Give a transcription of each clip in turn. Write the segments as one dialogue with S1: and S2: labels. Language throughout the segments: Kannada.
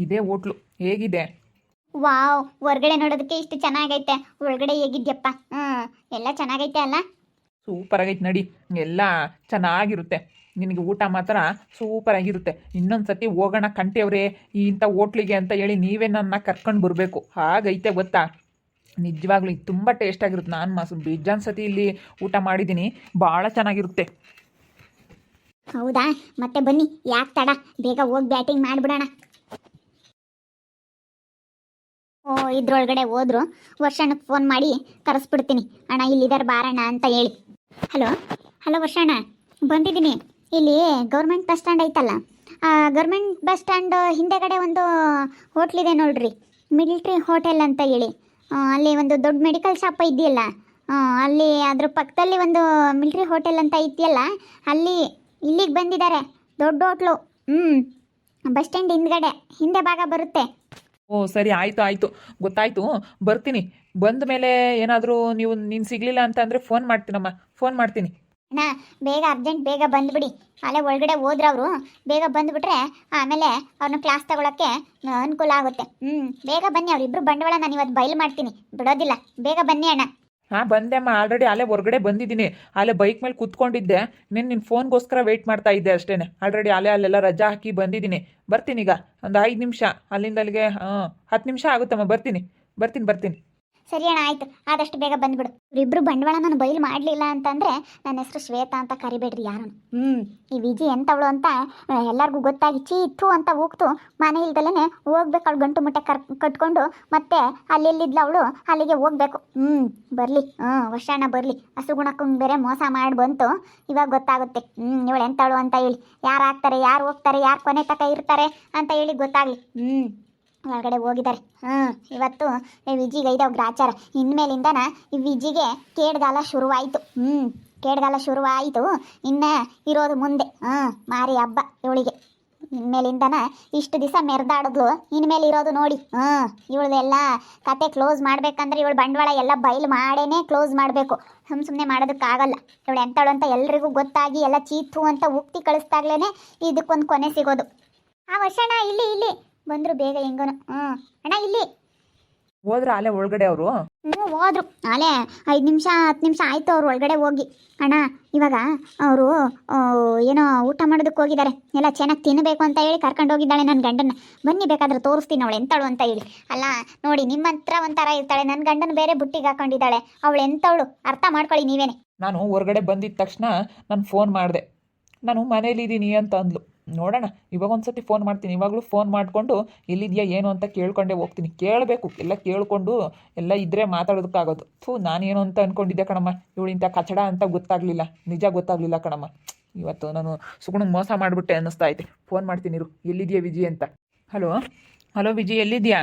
S1: ಇದೇ ಹೋಟ್ಲು. ಹೇಗಿದೆ?
S2: ವಾವ್, ಹೊರ್ಗಡೆ ನೋಡೋದಕ್ಕೆ ಇಷ್ಟು ಚೆನ್ನಾಗೈತೆ, ಒಳಗಡೆ ಹೇಗಿದ್ಯಪ್ಪ? ಎಲ್ಲ ಚೆನ್ನಾಗೈತೆ ಅಲ್ಲ?
S1: ಸೂಪರ್ ಆಗೈತೆ ನಡಿ. ಎಲ್ಲ ಚೆನ್ನಾಗಿರುತ್ತೆ. ನಿನಗೆ ಊಟ ಮಾತ್ರ ಸೂಪರ್ ಆಗಿರುತ್ತೆ. ಇನ್ನೊಂದು ಸತಿ ಹೋಗೋಣ ಕಂಟೆವ್ರೆ ಇಂಥ ಹೋಟ್ಲಿಗೆ ಅಂತ ಹೇಳಿ ನೀವೇ ನನ್ನ ಕರ್ಕೊಂಡು ಬರಬೇಕು. ಹಾಗೈತೆ ಗೊತ್ತಾ? ನಿಜವಾಗ್ಲೂ ಇದು ತುಂಬ ಟೇಸ್ಟಾಗಿರುತ್ತೆ. ನಾನು ಬೇಜಾನ್ ಸತಿ ಇಲ್ಲಿ ಊಟ ಮಾಡಿದ್ದೀನಿ. ಭಾಳ ಚೆನ್ನಾಗಿರುತ್ತೆ.
S2: ಹೌದಾ? ಮತ್ತೆ ಬನ್ನಿ, ಯಾಕೆ ತಡ, ಬೇಗ ಹೋಗಿ ಬ್ಯಾಟಿಂಗ್ ಮಾಡಿಬಿಡೋಣ. ಓ, ಇದ್ರೊಳಗಡೆ ಹೋದ್ರು. ವರ್ಷಣ್ಣಕ್ಕೆ ಫೋನ್ ಮಾಡಿ ಕರೆಸ್ಬಿಡ್ತೀನಿ, ಅಣ್ಣ ಇಲ್ಲಿದ್ದಾರೆ ಬಾರಣ್ಣ ಅಂತ ಹೇಳಿ. ಹಲೋ ಹಲೋ ವರ್ಷಣ್ಣ, ಬಂದಿದ್ದೀನಿ. ಇಲ್ಲಿ ಗೌರ್ಮೆಂಟ್ ಬಸ್ ಸ್ಟ್ಯಾಂಡ್ ಐತಲ್ಲ, ಗೌರ್ಮೆಂಟ್ ಬಸ್ ಸ್ಟ್ಯಾಂಡ್ ಹಿಂದೆಗಡೆ ಒಂದು ಹೋಟ್ಲಿದೆ ನೋಡ್ರಿ, ಮಿಲಿಟ್ರಿ ಹೋಟೆಲ್ ಅಂತ ಹೇಳಿ. ಅಲ್ಲಿ ಒಂದು ದೊಡ್ಡ ಮೆಡಿಕಲ್ ಶಾಪ್ ಇದೆಯಲ್ಲ, ಅಲ್ಲಿ ಅದ್ರ ಪಕ್ಕದಲ್ಲಿ ಒಂದು ಮಿಲಿಟ್ರಿ ಹೋಟೆಲ್ ಅಂತ ಇದೆಯಲ್ಲ, ಅಲ್ಲಿ ಇಲ್ಲಿಗೆ ಬಂದಿದ್ದಾರೆ. ದೊಡ್ಡ ಹೋಟ್ಲು. ಬಸ್ ಸ್ಟ್ಯಾಂಡ್ ಹಿಂದೆ ಭಾಗ ಬರುತ್ತೆ.
S1: ಓ ಸರಿ, ಆಯಿತು ಆಯಿತು, ಗೊತ್ತಾಯಿತು. ಬರ್ತೀನಿ. ಬಂದ ಮೇಲೆ ಏನಾದರೂ ನೀನು ಸಿಗಲಿಲ್ಲ ಅಂತ ಅಂದರೆ ಫೋನ್ ಮಾಡ್ತೀನಮ್ಮ, ಫೋನ್ ಮಾಡ್ತೀನಿ.
S2: ಅಣ್ಣ ಬೇಗ ಅರ್ಜೆಂಟ್ ಬೇಗ ಬಂದುಬಿಡಿ. ಅಲ್ಲೇ ಒಳಗಡೆ ಹೋದ್ರವರು, ಬೇಗ ಬಂದುಬಿಟ್ರೆ ಆಮೇಲೆ ಅವ್ರನ್ನ ಕ್ಲಾಸ್ ತಗೊಳಕ್ಕೆ ಅನುಕೂಲ ಆಗುತ್ತೆ. ಬೇಗ ಬನ್ನಿ, ಅವರಿಬ್ಬರು ಬಂಡವಾಳ ನಾನು ಇವತ್ತು ಬಯಲು ಮಾಡ್ತೀನಿ, ಬಿಡೋದಿಲ್ಲ. ಬೇಗ ಬನ್ನಿ ಅಣ್ಣ.
S1: ಹಾಂ ಬಂದೆಮ್ಮ, ಆಲ್ರೆಡಿ ಅಲ್ಲೇ ಹೊರಗಡೆ ಬಂದಿದ್ದೀನಿ. ಅಲ್ಲೇ ಬೈಕ್ ಮೇಲೆ ಕೂತ್ಕೊಂಡಿದ್ದೆ. ನಿನ್ನ ಫೋನ್ಗೋಸ್ಕರ ವೆಯ್ಟ್ ಮಾಡ್ತಾ ಇದ್ದೆ ಅಷ್ಟೇ. ಆಲ್ರೆಡಿ ಅಲ್ಲೆಲ್ಲ ರಜಾ ಹಾಕಿ ಬಂದಿದ್ದೀನಿ. ಬರ್ತೀನಿ ಈಗ ಒಂದು 5 ನಿಮಿಷ, ಅಲ್ಲಿಂದ ಅಲ್ಲಿಗೆ 10 ನಿಮಿಷ ಆಗುತ್ತಮ್ಮ. ಬರ್ತೀನಿ.
S2: ಸರಿ ಅಣ್ಣ, ಆಯಿತು, ಆದಷ್ಟು ಬೇಗ ಬಂದುಬಿಡು. ಇವರಿಬ್ಬರು ಬಂಡವಾಳ ನಾನು ಬಯಲು ಮಾಡಲಿಲ್ಲ ಅಂತಂದರೆ ನನ್ನ ಹೆಸರು ಶ್ವೇತಾ ಅಂತ ಕರಿಬೇಡ್ರಿ ಯಾರು. ಈ ವಿಜಿ ಎಂಥವಳು ಅಂತ ಎಲ್ಲರಿಗೂ ಗೊತ್ತಾಗಿ ಚೀತು ಅಂತ ಹೋಗ್ತು ಮನೆ ಇಲ್ದಲೇ ಹೋಗ್ಬೇಕು. ಅವಳು ಗಂಟು ಮುಟ್ಟೆ ಕಟ್ಕೊಂಡು ಮತ್ತೆ ಅಲ್ಲೆಲ್ಲಿದ್ಲು ಅವಳು, ಅಲ್ಲಿಗೆ ಹೋಗ್ಬೇಕು. ಬರಲಿ, ವರ್ಷಣ್ಣ ಬರಲಿ. ಹಸುಗುಣಕ್ಕಂಗೆ ಬೇರೆ ಮೋಸ ಮಾಡಿ ಬಂತು, ಇವಾಗ ಗೊತ್ತಾಗುತ್ತೆ ಇವಳು ಎಂಥವಳು ಅಂತ ಹೇಳಿ. ಯಾರು ಆಗ್ತಾರೆ, ಯಾರು ಹೋಗ್ತಾರೆ, ಯಾರು ಕೊನೆ ತಕ ಇರ್ತಾರೆ ಅಂತ ಹೇಳಿ ಗೊತ್ತಾಗಲಿ. ಒಳಗಡೆ ಹೋಗಿದ್ದಾರೆ. ಇವತ್ತು ವಿಜಿಗೆ ಐದವ ಗ್ರಾಚಾರ. ಇನ್ಮೇಲಿಂದನ ಈ ವಿಜಿಗೆ ಕೇಡ್ಗಾಲ ಶುರುವಾಯಿತು. ಕೇಡ್ಗಾಲ ಶುರುವಾಯಿತು. ಇನ್ನು ಇರೋದು ಮುಂದೆ ಮಾರಿ ಹಬ್ಬ ಇವಳಿಗೆ. ಇನ್ಮೇಲಿಂದನ ಇಷ್ಟು ದಿವಸ ಮೆರೆದಾಡಿದ್ಲು, ಇನ್ಮೇಲೆ ಇರೋದು ನೋಡಿ. ಇವಳದೆಲ್ಲ ಕತೆ ಕ್ಲೋಸ್ ಮಾಡ್ಬೇಕಂದ್ರೆ ಇವಳು ಬಂಡವಾಳ ಎಲ್ಲ ಬಯಲು ಮಾಡೇನೆ ಕ್ಲೋಸ್ ಮಾಡಬೇಕು. ಸುಮ್ಮನೆ ಮಾಡೋದಕ್ಕಾಗಲ್ಲ. ಇವಳು ಎಂಥವಳು ಅಂತ ಎಲ್ರಿಗೂ ಗೊತ್ತಾಗಿ ಎಲ್ಲ ಚೀತು ಅಂತ ಉಕ್ತಿ ಕಳಿಸ್ದಾಗ್ಲೇ ಇದಕ್ಕೊಂದು ಕೊನೆ ಸಿಗೋದು. ವರ್ಷಣ್ಣ ಇಲ್ಲಿ ಬಂದರು ಬೇಗ ಹೆಂಗನು. ಅಣ್ಣ ಇಲ್ಲಿ
S1: ಹೋದ್ರ ಅಲ್ಲೇ ಒಳಗಡೆ ಅವರು?
S2: ಹೋದ್ರು ಅಲ್ಲೇ 5 ನಿಮಿಷ 10 ನಿಮಿಷ ಆಯಿತು ಅವ್ರು ಒಳಗಡೆ ಹೋಗಿ. ಅಣ್ಣ ಇವಾಗ ಅವರು ಏನೋ ಊಟ ಮಾಡೋದಕ್ಕೆ ಹೋಗಿದ್ದಾರೆ. ಎಲ್ಲ ಚೆನ್ನಾಗಿ ತಿನ್ನಬೇಕು ಅಂತ ಹೇಳಿ ಕರ್ಕೊಂಡು ಹೋಗಿದ್ದಾಳೆ ನನ್ನ ಗಂಡನ. ಬನ್ನಿ ಬೇಕಾದ್ರೆ ತೋರಿಸ್ತೀನಿ ಅವಳು ಎಂತವಳು ಅಂತ ಹೇಳಿ. ಅಲ್ಲ ನೋಡಿ, ನಿಮ್ಮ ಹತ್ರ ಒಂಥರ ಇರ್ತಾಳೆ, ನನ್ನ ಗಂಡನ ಬೇರೆ ಬುಟ್ಟಿಗೆ ಹಾಕೊಂಡಿದ್ದಾಳೆ. ಅವಳು ಎಂತವಳು ಅರ್ಥ ಮಾಡ್ಕೊಳ್ಳಿ ನೀವೇನೆ.
S1: ನಾನು ಹೊರಗಡೆ ಬಂದಿದ್ದ ತಕ್ಷಣ ನಾನು ಫೋನ್ ಮಾಡಿದೆ. ನಾನು ಮನೇಲಿದ್ದೀನಿ ಅಂತ ಅಂದ್ಲು. ನೋಡೋಣ, ಇವಾಗ ಒಂದ್ಸತಿ ಫೋನ್ ಮಾಡ್ತೀನಿ. ಇವಾಗಲೂ ಫೋನ್ ಮಾಡಿಕೊಂಡು ಎಲ್ಲಿದೆಯಾ ಏನು ಅಂತ ಕೇಳ್ಕೊಂಡೇ ಹೋಗ್ತೀನಿ. ಕೇಳಬೇಕು, ಎಲ್ಲ ಕೇಳಿಕೊಂಡು ಎಲ್ಲ ಇದ್ದರೆ ಮಾತಾಡೋದಕ್ಕಾಗೋದು. ನಾನೇನು ಅಂತ ಅಂದ್ಕೊಂಡಿದ್ದೆ ಕಣಮ್ಮ. ಇವಳಿಂಥ ಕಚಡ ಅಂತ ಗೊತ್ತಾಗಲಿಲ್ಲ, ನಿಜ ಗೊತ್ತಾಗಲಿಲ್ಲ ಕಣಮ್ಮ. ಇವತ್ತು ನಾನು ಸುಗುಣಿಗೆ ಮೋಸ ಮಾಡಿಬಿಟ್ಟೆ ಅನ್ನಿಸ್ತಾ ಐತೆ. ಫೋನ್ ಮಾಡ್ತೀನಿ ಇರು, ಎಲ್ಲಿದೆಯಾ ವಿಜಿ ಅಂತ. ಹಲೋ ವಿಜಿ, ಎಲ್ಲಿದೆಯಾ?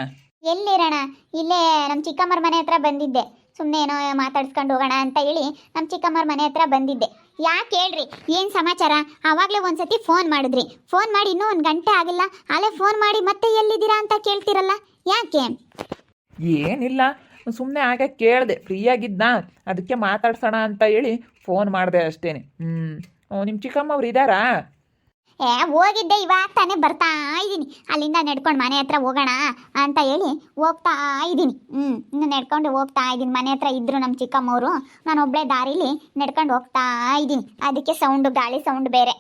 S2: ಎಲ್ಲಿರೋಣ, ಇಲ್ಲೇ ನಮ್ಮ ಚಿಕ್ಕಮ್ಮರ ಮನೆ ಹತ್ರ ಬಂದಿದ್ದೆ. ಸುಮ್ಮನೆ ಏನೋ ಮಾತಾಡ್ಸ್ಕೊಂಡು ಹೋಗೋಣ ಅಂತ ಹೇಳಿ ನಮ್ಮ ಚಿಕ್ಕಮ್ಮರ ಮನೆ ಹತ್ರ ಬಂದಿದ್ದೆ. ಯಾಕೆ ಹೇಳ್ರಿ, ಏನು ಸಮಾಚಾರ? ಆವಾಗಲೇ ಒಂದ್ಸತಿ ಫೋನ್ ಮಾಡಿದ್ರಿ, ಫೋನ್ ಮಾಡಿ ಇನ್ನೂ 1 ಗಂಟೆ ಆಗಿಲ್ಲ, ಅಲ್ಲೇ ಫೋನ್ ಮಾಡಿ ಮತ್ತೆ ಎಲ್ಲಿದ್ದೀರಾ ಅಂತ ಕೇಳ್ತಿರಲ್ಲ, ಯಾಕೆ?
S1: ಏನಿಲ್ಲ, ಸುಮ್ಮನೆ ಆಗ ಕೇಳಿದೆ, ಫ್ರೀಯಾಗಿದ್ದಾ, ಅದಕ್ಕೆ ಮಾತಾಡ್ಸೋಣ ಅಂತ ಹೇಳಿ ಫೋನ್ ಮಾಡಿದೆ ಅಷ್ಟೇ. ನಿಮ್ಮ ಚಿಕ್ಕಮ್ಮವ್ರು ಇದ್ದಾರಾ?
S2: ಹೋಗಿದ್ದೆ, ಇವಾಗ ತಾನೇ ಬರ್ತಾ ಇದ್ದೀನಿ. ಅಲ್ಲಿಂದ ನಡ್ಕೊಂಡು ಮನೆ ಹತ್ರ ಹೋಗೋಣ ಅಂತ ಹೇಳಿ ಹೋಗ್ತಾ ಇದ್ದೀನಿ. ಇನ್ನು ನಡ್ಕೊಂಡು ಹೋಗ್ತಾ ಇದ್ದೀನಿ. ಮನೆ ಹತ್ರ ಇದ್ರು ನಮ್ಮ ಚಿಕ್ಕಮ್ಮವರು, ನಾನು ಒಬ್ಬಳೇ ದಾರಿಲಿ ನಡ್ಕೊಂಡು ಹೋಗ್ತಾ ಇದ್ದೀನಿ. ಅದಕ್ಕೆ ಸೌಂಡು, ಗಾಳಿ ಸೌಂಡ್ ಬೇರೆ.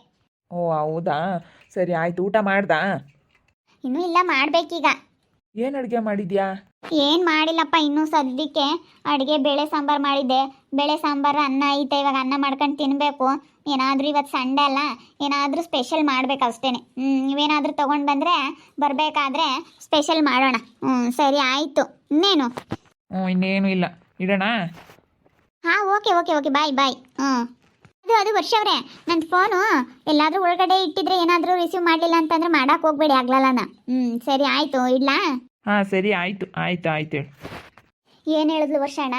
S1: ಓ ಹೌದಾ, ಸರಿ ಆಯ್ತು. ಊಟ ಮಾಡ್ದಾ?
S2: ಇನ್ನೂ ಇಲ್ಲ, ಮಾಡಬೇಕೀಗ.
S1: ಏನು ಅಡುಗೆ ಮಾಡಿದ್ಯಾ?
S2: ಏನು ಮಾಡಿಲ್ಲಪ್ಪ ಇನ್ನೂ ಸದ್ಯಕ್ಕೆ. ಅಡುಗೆ ಬೇಳೆ ಸಾಂಬಾರು ಮಾಡಿದ್ದೆ. ಬೇಳೆ ಸಾಂಬಾರು, ಅನ್ನ ಐತೆ. ಇವಾಗ ಅನ್ನ ಮಾಡ್ಕೊಂಡು ತಿನ್ನಬೇಕು. ಏನಾದರೂ ಇವತ್ತು ಸಂಡೆ ಅಲ್ಲ, ಏನಾದರೂ ಸ್ಪೆಷಲ್ ಮಾಡಬೇಕು ಅಷ್ಟೇ. ನೀವೇನಾದರೂ ತೊಗೊಂಡು ಬಂದರೆ ಬರಬೇಕಾದ್ರೆ ಸ್ಪೆಷಲ್ ಮಾಡೋಣ. ಸರಿ ಆಯಿತು. ಇನ್ನೇನು?
S1: ಇನ್ನೇನು ಇಲ್ಲ, ಇಡೋಣ.
S2: ಹಾಂ, ಓಕೆ ಬಾಯ್. ಅದು ವರ್ಷ ಅವರೇ, ನನ್ನ ಫೋನು ಎಲ್ಲಾದರೂ ಒಳಗಡೆ ಇಟ್ಟಿದ್ರೆ ಏನಾದರೂ ರಿಸೀವ್ ಮಾಡಲಿಲ್ಲ ಅಂತಂದರೆ ಮಾಡೋಕೆ ಹೋಗ್ಬೇಡಿ, ಆಗ್ಲಲ್ಲನ. ಸರಿ ಆಯಿತು, ಇಡ್ಲಾ?
S1: ಹಾಂ ಸರಿ, ಆಯಿತು ಹೇಳು.
S2: ಏನು ಹೇಳಿದ್ಲು ವರ್ಷಣ್ಣ?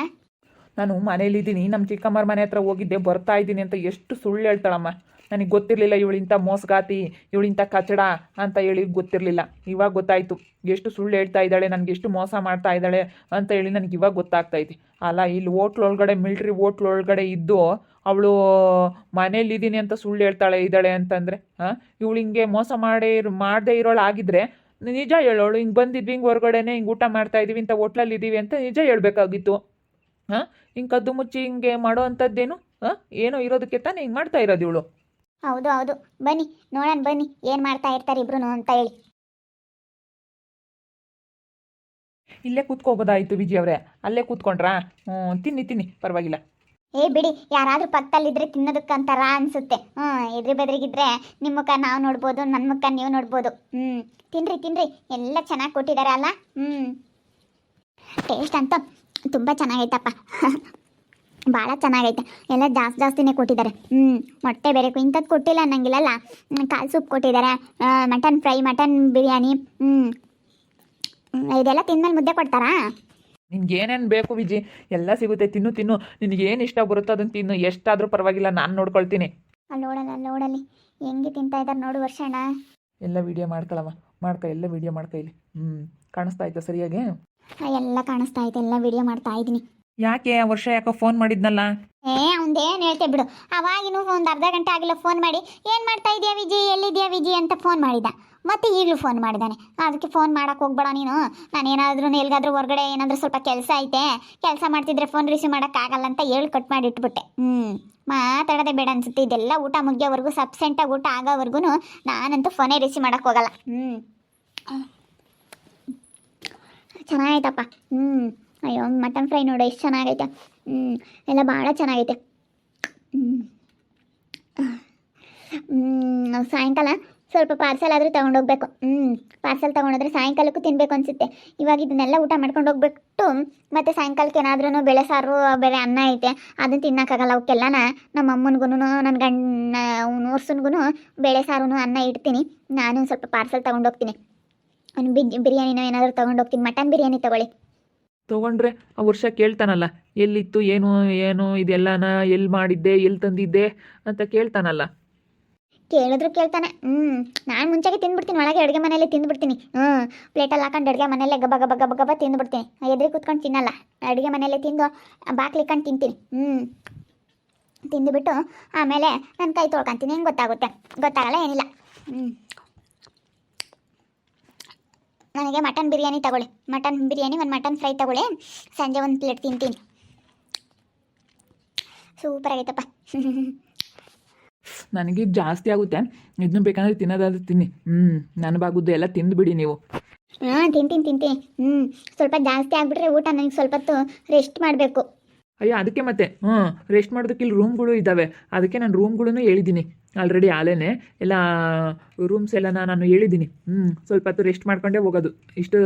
S1: ನಾನು ಮನೇಲಿದ್ದೀನಿ, ನಮ್ಮ ಚಿಕ್ಕಮ್ಮರ ಮನೆ ಹತ್ರ ಹೋಗಿದ್ದೆ, ಬರ್ತಾ ಇದ್ದೀನಿ ಅಂತ ಎಷ್ಟು ಸುಳ್ಳು ಹೇಳ್ತಾಳಮ್ಮ. ನನಗೆ ಗೊತ್ತಿರಲಿಲ್ಲ ಇವಳಿಂಥ ಮೋಸಗಾತಿ, ಇವಳಿಂಥ ಕಚಡ ಅಂತ ಹೇಳಿ ಗೊತ್ತಿರಲಿಲ್ಲ. ಇವಾಗ ಗೊತ್ತಾಯಿತು ಎಷ್ಟು ಸುಳ್ಳು ಹೇಳ್ತಾ ಇದ್ದಾಳೆ, ನನಗೆ ಎಷ್ಟು ಮೋಸ ಮಾಡ್ತಾ ಇದ್ದಾಳೆ ಅಂತ ಹೇಳಿ ನನಗೆ ಇವಾಗ ಗೊತ್ತಾಗ್ತೈತಿ. ಅಲ್ಲ, ಇಲ್ಲಿ ಹೋಟ್ಲೊಳಗಡೆ, ಮಿಲ್ಟ್ರಿ ಹೋಟ್ಲೊಳಗಡೆ ಇದ್ದು ಅವಳು ಮನೇಲಿದ್ದೀನಿ ಅಂತ ಸುಳ್ಳು ಹೇಳ್ತಾಳೆ ಇದ್ದಾಳೆ ಅಂತಂದರೆ, ಇವಳು ಹಿಂಗೆ ಮೋಸ ಮಾಡದೇ ಇರೋಳಾಗಿದ್ದರೆ ನಿಜ ಹೇಳೋಳು, ಹಿಂಗೆ ಬಂದಿದ್ವಿ, ಹಿಂಗೆ ಹೊರಗಡೆನೆ ಹಿಂಗೆ ಊಟ ಮಾಡ್ತಾ ಇದ್ದೀವಿ, ಇಂಥ ಹೋಟ್ಲಲ್ಲಿ ಇದ್ದೀವಿ ಅಂತ ನಿಜ ಹೇಳಬೇಕಾಗಿತ್ತು. ಹಾಂ, ಹಿಂಗೆ ಕದ್ದು ಮುಚ್ಚಿ ಹಿಂಗೆ ಮಾಡೋ ಅಂಥದ್ದೇನು? ಹಾಂ, ಏನೋ ಇರೋದಕ್ಕೆ ತಾನೇ ಹಿಂಗೆ ಮಾಡ್ತಾ ಇರೋದು ಇವಳು.
S2: ಹೌದು ಹೌದು, ಬನ್ನಿ ನೋಡೋಣ, ಬನ್ನಿ ಏನು ಮಾಡ್ತಾ ಇರ್ತಾರೆ ಇಬ್ರು ಅಂತ ಹೇಳಿ.
S1: ಇಲ್ಲೇ ಕೂತ್ಕೋಬೋದಾಯಿತು ವಿಜಿ ಅವರೇ, ಅಲ್ಲೇ ಕೂತ್ಕೊಂಡ್ರಾ? ತಿನ್ನಿ ತಿನ್ನಿ, ಪರವಾಗಿಲ್ಲ.
S2: ಏ ಬಿಡಿ, ಯಾರಾದರೂ ಪಕ್ಕದಲ್ಲಿದ್ದರೆ ತಿನ್ನೋದಕ್ಕಂತಾರ ಅನಿಸುತ್ತೆ. ಎದುರು ಬೆದ್ರಿಗಿದ್ರೆ ನಿಮ್ಮ ಮುಖ ನಾವು ನೋಡ್ಬೋದು, ನನ್ನ ಮುಖ ನೀವು ನೋಡ್ಬೋದು. ತಿನ್ರಿ ತಿನ್ರಿ, ಎಲ್ಲ ಚೆನ್ನಾಗಿ ಕೊಟ್ಟಿದ್ದಾರೆ ಅಲ್ಲ. ಟೇಸ್ಟ್ ಅಂತೂ ತುಂಬ ಚೆನ್ನಾಗೈತಪ್ಪ. ಭಾಳ ಚೆನ್ನಾಗೈತೆ, ಎಲ್ಲ ಜಾಸ್ತಿನೇ ಕೊಟ್ಟಿದ್ದಾರೆ. ಮೊಟ್ಟೆ ಬೇರೆ ಇಂಥದ್ದು ಕೊಟ್ಟಿಲ್ಲ ಅನ್ನಂಗಿಲ್ಲಲ್ಲ. ಕಾಲು ಸೂಪ್ ಕೊಟ್ಟಿದ್ದಾರೆ, ಮಟನ್ ಫ್ರೈ, ಮಟನ್ ಬಿರಿಯಾನಿ, ಇದೆಲ್ಲ ತಿಂದ್ಮೇಲೆ ಮುದ್ದೆ ಕೊಡ್ತಾರಾ?
S1: ನಿನ್ಗೆ ಏನೇನು ಬೇಕು ವಿಜಿ, ಎಲ್ಲ ಸಿಗುತ್ತೆ, ತಿನ್ನು ತಿನ್ನು. ನಿನಗೇನು ಇಷ್ಟ ಬರುತ್ತೋ ಅದನ್ನು ತಿನ್ನು, ಎಷ್ಟಾದರೂ ಪರವಾಗಿಲ್ಲ, ನಾನು ನೋಡ್ಕೊಳ್ತೀನಿ.
S2: ನೋಡಲ್ಲಿ ಹೆಂಗೆ ತಿಂತಾ ಇದ್ದಾರೆ ನೋಡು ವರ್ಷಣ್ಣ.
S1: ಎಲ್ಲ ವಿಡಿಯೋ ಮಾಡ್ಕೊಳಮ್ಮ, ಎಲ್ಲ ವಿಡಿಯೋ ಮಾಡ್ಕೊ ಇಲ್ಲಿ. ಕಾಣಿಸ್ತಾ ಆಯ್ತಾ ಸರಿಯಾಗಿ?
S2: ಎಲ್ಲ ಕಾಣಿಸ್ತಾ ಐತೆ, ಎಲ್ಲ ವಿಡಿಯೋ ಮಾಡ್ತಾ ಇದ್ದೀನಿ.
S1: ಯಾಕೆ ಆ ವರ್ಷ ಯಾಕೋ ಫೋನ್ ಮಾಡಿದ್ನಲ್ಲ?
S2: ಅವ್ನ್ದೇನು ಹೇಳ್ತೆ ಬಿಡು. ಅವಾಗಿನೂ ಒಂದು ಅರ್ಧ ಗಂಟೆ ಆಗಿಲ್ಲ ಫೋನ್ ಮಾಡಿ, ಏನು ಮಾಡ್ತಾ ಇದೆಯಾ ವಿಜಿ, ಎಲ್ಲಿದೆಯಾ ವಿಜಿ ಅಂತ ಫೋನ್ ಮಾಡಿದ. ಮತ್ತೆ ಈಗಲೂ ಫೋನ್ ಮಾಡಿದ್ದಾನೆ. ಅದಕ್ಕೆ ಫೋನ್ ಮಾಡೋಕೆ ಹೋಗ್ಬೇಡ ನೀನು. ನಾನೇನಾದ್ರೂ ಎಲ್ಲಿಗಾದ್ರೂ ಹೊರಗಡೆ ಏನಾದರೂ ಸ್ವಲ್ಪ ಕೆಲಸ ಐತೆ, ಕೆಲಸ ಮಾಡ್ತಿದ್ರೆ ಫೋನ್ ರಿಸೀವ್ ಮಾಡೋಕ್ಕಾಗಲ್ಲ ಅಂತ ಹೇಳಿ ಕಟ್ ಮಾಡಿ ಇಟ್ಬಿಟ್ಟೆ. ಮಾತಾಡೋದೇ ಬೇಡ ಅನ್ಸುತ್ತೆ. ಇದೆಲ್ಲ ಊಟ ಮುಗಿಯೋವರೆಗೂ, ಸಬ್ಸೆಂಟಾಗಿ ಊಟ ಆಗೋವರೆಗೂ ನಾನಂತೂ ಫೋನೇ ರಿಸೀವ್ ಮಾಡೋಕ್ಕೆ ಹೋಗಲ್ಲ. ಚೆನ್ನಾಗೈತಪ್ಪ. ಅಯ್ಯೋ, ಮಟನ್ ಫ್ರೈ ನೋಡು ಎಷ್ಟು ಚೆನ್ನಾಗೈತೆ. ಎಲ್ಲ ಭಾಳ ಚೆನ್ನಾಗೈತೆ. ಸಾಯಂಕಾಲ ಸ್ವಲ್ಪ ಪಾರ್ಸಲ್ ಆದರೂ ತೊಗೊಂಡೋಗ್ಬೇಕು. ಪಾರ್ಸಲ್ ತೊಗೊಂಡೋದ್ರೆ ಸಾಯಂಕಾಲಕ್ಕೂ ತಿನ್ನಬೇಕು ಅನಿಸುತ್ತೆ. ಇವಾಗ ಇದನ್ನೆಲ್ಲ ಊಟ ಮಾಡ್ಕೊಂಡು ಹೋಗ್ಬಿಟ್ಟು ಮತ್ತು ಸಾಯಂಕಾಲಕ್ಕೆ ಏನಾದ್ರೂ ಬೇಳೆ ಸಾರು, ಬೇರೆ ಅನ್ನ ಐತೆ, ಅದನ್ನು ತಿನ್ನೋಕ್ಕಾಗಲ್ಲ. ಅವಕ್ಕೆಲ್ಲನ ನಮ್ಮ ಅಮ್ಮನಿಗೂ ನನ್ನ ಗಂಡ ನೂರ್ಸನ್ಗೂ ಬೇಳೆ ಸಾರು ಅನ್ನ ಇಡ್ತೀನಿ. ನಾನು ಸ್ವಲ್ಪ ಪಾರ್ಸಲ್ ತೊಗೊಂಡೋಗ್ತೀನಿ. ಒಂದು ಬಿರಿಯಾನಿನೋ ಏನಾದರೂ ತೊಗೊಂಡೋಗ್ತೀನಿ. ಮಟನ್ ಬಿರಿಯಾನಿ ತೊಗೊಳ್ಳಿ.
S1: ತೊಗೊಂಡ್ರೆ ಆ ವರ್ಷ ಕೇಳ್ತಾನಲ್ಲ, ಎಲ್ಲಿತ್ತು, ಏನು ಇದೆಲ್ಲನ ಎಲ್ಲಿ ಮಾಡಿದ್ದೆ, ಎಲ್ಲಿ ತಂದಿದ್ದೆ ಅಂತ ಕೇಳ್ತಾನಲ್ಲ.
S2: ಕೇಳಿದ್ರು ಕೇಳ್ತಾನೆ. ನಾನು ಮುಂಚೆಗೆ ತಿಂದ್ಬಿಡ್ತೀನಿ, ಒಳಗೆ ಅಡುಗೆ ಮನೆಯಲ್ಲೇ ತಿಂದ್ಬಿಡ್ತೀನಿ. ಪ್ಲೇಟಲ್ಲಿ ಹಾಕೊಂಡು ಅಡುಗೆ ಮನೆಯಲ್ಲೇ ಗಬ ಗಬ ಗಬ ಗಬ ತಿಂದ್ಬಿಡ್ತೀನಿ. ಎದುರಿಗೆ ಕೂತ್ಕೊಂಡು ತಿನ್ನಲ್ಲ, ಅಡುಗೆ ಮನೆಯಲ್ಲೇ ತಿಂದು ಬಾಕ್ಲಿಕೊಂಡು ತಿಂತೀನಿ. ತಿಂದುಬಿಟ್ಟು ಆಮೇಲೆ ನನ್ನ ಕೈ ತೊಳ್ಕೊತೀನಿ. ಹೆಂಗೆ ಗೊತ್ತಾಗುತ್ತೆ? ಗೊತ್ತಾಗಲ್ಲ, ಏನಿಲ್ಲ. ನನಗೆ ಮಟನ್ ಬಿರಿಯಾನಿ ತಗೊಳ್ಳಿ, ಮಟನ್ ಬಿರಿಯಾನಿ, ಒಂದು ಮಟನ್ ಫ್ರೈ ತಗೊಳ್ಳಿ. ಸಂಜೆ ಒಂದು ಪ್ಲೇಟ್ ತಿಂತೀನಿ. ಸೂಪರ್ ಆಗೈತಪ್ಪ.
S1: ನನಗೆ ಜಾಸ್ತಿ ಆಗುತ್ತೆ, ಇದನ್ನು ಬೇಕಂದ್ರೆ ತಿನ್ನೋದಾದ್ರೆ ತಿನ್ನಿ. ನನ್ನ ಬಾಗುದ್ದು ಎಲ್ಲ ತಿಂದುಬಿಡಿ ನೀವು.
S2: ತಿಂತೀನಿ. ಸ್ವಲ್ಪ ಜಾಸ್ತಿ ಆಗಿಬಿಟ್ರೆ ಊಟ ನನಗೆ ಸ್ವಲ್ಪ ಹೊತ್ತು ರೆಸ್ಟ್ ಮಾಡಬೇಕು.
S1: ಅಯ್ಯೋ, ಅದಕ್ಕೆ ಮತ್ತೆ ರೆಸ್ಟ್ ಮಾಡೋದಕ್ಕೆ ಇಲ್ಲಿ ರೂಮ್ಗಳು ಇದ್ದಾವೆ. ಅದಕ್ಕೆ ನಾನು ರೂಮ್ಗಳೂ ಹೇಳಿದ್ದೀನಿ ಆಲ್ರೆಡಿ. ಆಲೇನೆ ಎಲ್ಲ ರೂಮ್ಸ್ ಎಲ್ಲ ನಾನು ಹೇಳಿದ್ದೀನಿ. ಸ್ವಲ್ಪ ಹೊತ್ತು ರೆಸ್ಟ್ ಮಾಡ್ಕೊಂಡೇ ಹೋಗೋದು. ಇಷ್ಟು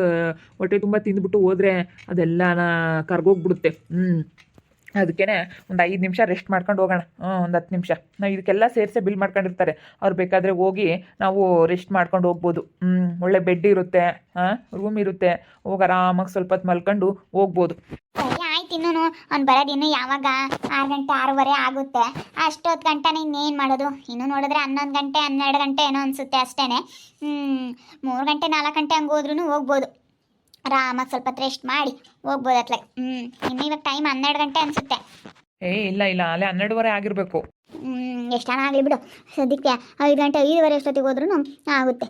S1: ಹೊಟ್ಟೆ ತುಂಬ ತಿಂದುಬಿಟ್ಟು ಹೋದರೆ ಅದೆಲ್ಲ ಕರ್ಗೋಗ್ಬಿಡುತ್ತೆ. ಅದಕ್ಕೇ ಒಂದು 5 ನಿಮಿಷ ರೆಸ್ಟ್ ಮಾಡ್ಕೊಂಡು ಹೋಗೋಣ. ಒಂದು 10 ನಿಮಿಷ ನಾವು ಇದಕ್ಕೆಲ್ಲ ಸೇರಿಸೇ ಬಿಲ್ ಮಾಡ್ಕೊಂಡಿರ್ತಾರೆ. ಅವ್ರು ಬೇಕಾದರೆ ಹೋಗಿ ನಾವು ರೆಸ್ಟ್ ಮಾಡ್ಕೊಂಡು ಹೋಗ್ಬೋದು. ಒಳ್ಳೆ ಬೆಡ್ ಇರುತ್ತೆ, ರೂಮ್ ಇರುತ್ತೆ, ಹೋಗಿ ಆರಾಮಾಗಿ ಸ್ವಲ್ಪ ಹೊತ್ತು ಮಲ್ಕೊಂಡು ಹೋಗ್ಬೋದು.
S2: ಆಯ್ತು, ಇನ್ನೂ ಅವ್ನು ಬರೋದು ಇನ್ನೂ ಯಾವಾಗ? 6 ಗಂಟೆ 6:15 ಆಗುತ್ತೆ. ಅಷ್ಟೊತ್ತು ಗಂಟೆ ಇನ್ನೇನು ಮಾಡೋದು? ಇನ್ನೂ ನೋಡಿದ್ರೆ 11 ಗಂಟೆ 12 ಗಂಟೆ ಏನೋ ಅನಿಸುತ್ತೆ ಅಷ್ಟೇ. 3 ಗಂಟೆ 4 ಗಂಟೆ ಹಂಗೆ ಹೋದ್ರೂ ಹೋಗ್ಬೋದು. ಆರಾಮಾಗಿ ಸ್ವಲ್ಪ ರೆಸ್ಟ್ ಮಾಡಿ ಹೋಗ್ಬೋದು ಅತ್ಲಾಗ. ಇನ್ನು ಇವಾಗ ಟೈಮ್ 12 ಗಂಟೆ ಅನಿಸುತ್ತೆ.
S1: ಇಲ್ಲ ಅಲ್ಲೇ 12:15 ಆಗಿರಬೇಕು.
S2: ಎಷ್ಟಾನ ಆಗಲಿ ಬಿಡು. ಸದ್ಯಕ್ಕೆ 5 ಗಂಟೆ 5:15 ಅಷ್ಟೊತ್ತಿಗೆ ಹೋದ್ರೂ ಆಗುತ್ತೆ.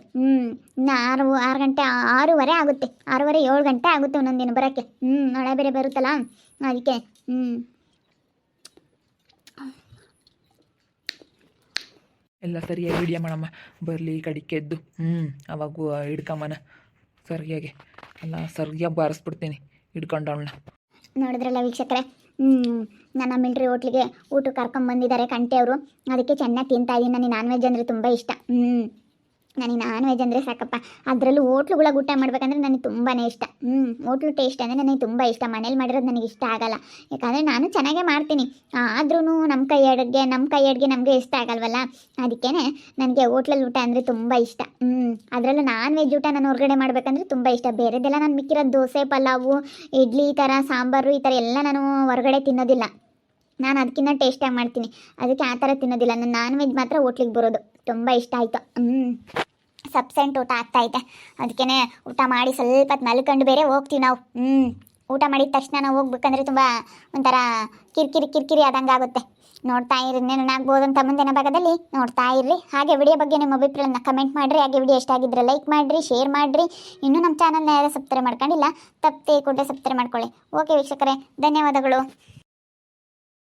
S2: ಇನ್ನು 6 ಗಂಟೆ 6:15 ಆಗುತ್ತೆ. 6:15 7 ಗಂಟೆ ಆಗುತ್ತೆ ಒಂದೊಂದು ದಿನ ಬರೋಕ್ಕೆ. ಮಳೆ ಬೇರೆ ಬರುತ್ತಲ್ಲ, ಅದಕ್ಕೆ.
S1: ಎಲ್ಲ ಸರಿಯಾಗಿ ವಿಡಿಯೋ ಮಾಡಮ್ಮ, ಬರಲಿ ಕಡಿಕೆ ಎದ್ದು. ಅವಾಗ ಹಿಡ್ಕೊಂಬನ ಸರಿಯಾಗಿ, ಎಲ್ಲ ಸರಿಯಾಗಿ ಬಾರಿಸ್ಬಿಡ್ತೀನಿ ಹಿಡ್ಕೊಂಡವಳನ್ನ.
S2: ನೋಡಿದ್ರಲ್ಲ ವೀಕ್ಷಕರೇ, ನನ್ನ ಮಿಲ್ಟ್ರಿ ಹೋಟ್ಲಿಗೆ ಊಟಕ್ಕೆ ಕರ್ಕೊಂಬಂದಿದ್ದಾರೆ ಕಂಟೆಯವರು. ಅದಕ್ಕೆ ಚೆನ್ನಾಗಿ ತಿಂತಾ ಇದ್ದೀನಿ. ನನಗೆ ನಾನ್ ವೆಜ್ ಅಂದರೆ ತುಂಬ ಇಷ್ಟ. ನನಗೆ ನಾನ್ ವೆಜ್ ಅಂದರೆ ಸಾಕಪ್ಪ. ಅದರಲ್ಲೂ ಹೋಟ್ಲುಗಳಿಗೆ ಊಟ ಮಾಡ್ಬೇಕಂದ್ರೆ ನನಗೆ ತುಂಬಾ ಇಷ್ಟ. ಹೋಟ್ಲು ಟೇಸ್ಟ್ ಅಂದರೆ ನನಗೆ ತುಂಬ ಇಷ್ಟ. ಮನೇಲಿ ಮಾಡಿರೋದು ನನಗೆ ಇಷ್ಟ ಆಗಲ್ಲ, ಯಾಕಂದರೆ ನಾನು ಚೆನ್ನಾಗೇ ಮಾಡ್ತೀನಿ. ಆದ್ರೂ ನಮ್ಮ ಕೈ ಅಡುಗೆ ನಮಗೆ ಇಷ್ಟ ಆಗಲ್ವಲ್ಲ. ಅದಕ್ಕೇ ನನಗೆ ಹೋಟ್ಲಲ್ಲಿ ಊಟ ಅಂದರೆ ತುಂಬ ಇಷ್ಟ. ಅದರಲ್ಲೂ ನಾನ್ ವೆಜ್ ಊಟ ನಾನು ಹೊರಗಡೆ ಮಾಡಬೇಕಂದ್ರೆ ತುಂಬ ಇಷ್ಟ. ಬೇರೆದೆಲ್ಲ ನಾನು ಮಿಕ್ಕಿರೋದು ದೋಸೆ, ಪಲಾವು, ಇಡ್ಲಿ ಈ ಥರ ಸಾಂಬಾರು ಈ ಥರ ಎಲ್ಲ ನಾನು ಹೊರಗಡೆ ತಿನ್ನೋದಿಲ್ಲ. ನಾನು ಅದಕ್ಕಿಂತ ಟೇಸ್ಟಾಗಿ ಮಾಡ್ತೀನಿ. ಅದಕ್ಕೆ ಆ ಥರ ತಿನ್ನೋದಿಲ್ಲ. ನಾನು ನಾನ್ ವೆಜ್ ಮಾತ್ರ ಹೋಟ್ಲಿಗೆ ಬರೋದು. ತುಂಬ ಇಷ್ಟ ಆಯಿತು. ಸಬ್ಸೆಂಟ್ ಊಟ ಆಗ್ತಾಯಿದೆ. ಅದಕ್ಕೇ ಊಟ ಮಾಡಿ ಸ್ವಲ್ಪ ಹೊತ್ತು ಮಲ್ಕೊಂಡು ಬೇರೆ ಹೋಗ್ತೀವಿ ನಾವು. ಊಟ ಮಾಡಿದ ತಕ್ಷಣ ನಾವು ಹೋಗ್ಬೇಕಂದ್ರೆ ತುಂಬ ಒಂಥರ ಕಿರಿಕಿರಿ ಆದಂಗೆ ಆಗುತ್ತೆ. ನೋಡ್ತಾ ಇರಿ ಇನ್ನೇನಾಗ್ಬೋದು ಅಂತ ಮುಂದಿನ ಭಾಗದಲ್ಲಿ ನೋಡ್ತಾ ಇರ್ರಿ. ಹಾಗೆ ವಿಡಿಯೋ ಬಗ್ಗೆ ನಿಮ್ಮ ಅಭಿಪ್ರಾಯನ ಕಮೆಂಟ್ ಮಾಡಿರಿ. ಹಾಗೆ ವಿಡಿಯೋ ಇಷ್ಟ ಆಗಿದ್ರೆ ಲೈಕ್ ಮಾಡಿರಿ, ಶೇರ್ ಮಾಡಿರಿ. ಇನ್ನೂ ನಮ್ಮ ಚಾನಲ್ನ ಯಾರು ಸಬ್ಸ್ಕ್ರೈಬ್ ಮಾಡ್ಕೊಂಡಿಲ್ಲ ತಪ್ಪದೆ ಕೂಡಲೇ ಸಬ್ಸ್ಕ್ರೈಬ್ ಮಾಡ್ಕೊಳ್ಳಿ. ಓಕೆ ವೀಕ್ಷಕರೇ, ಧನ್ಯವಾದಗಳು.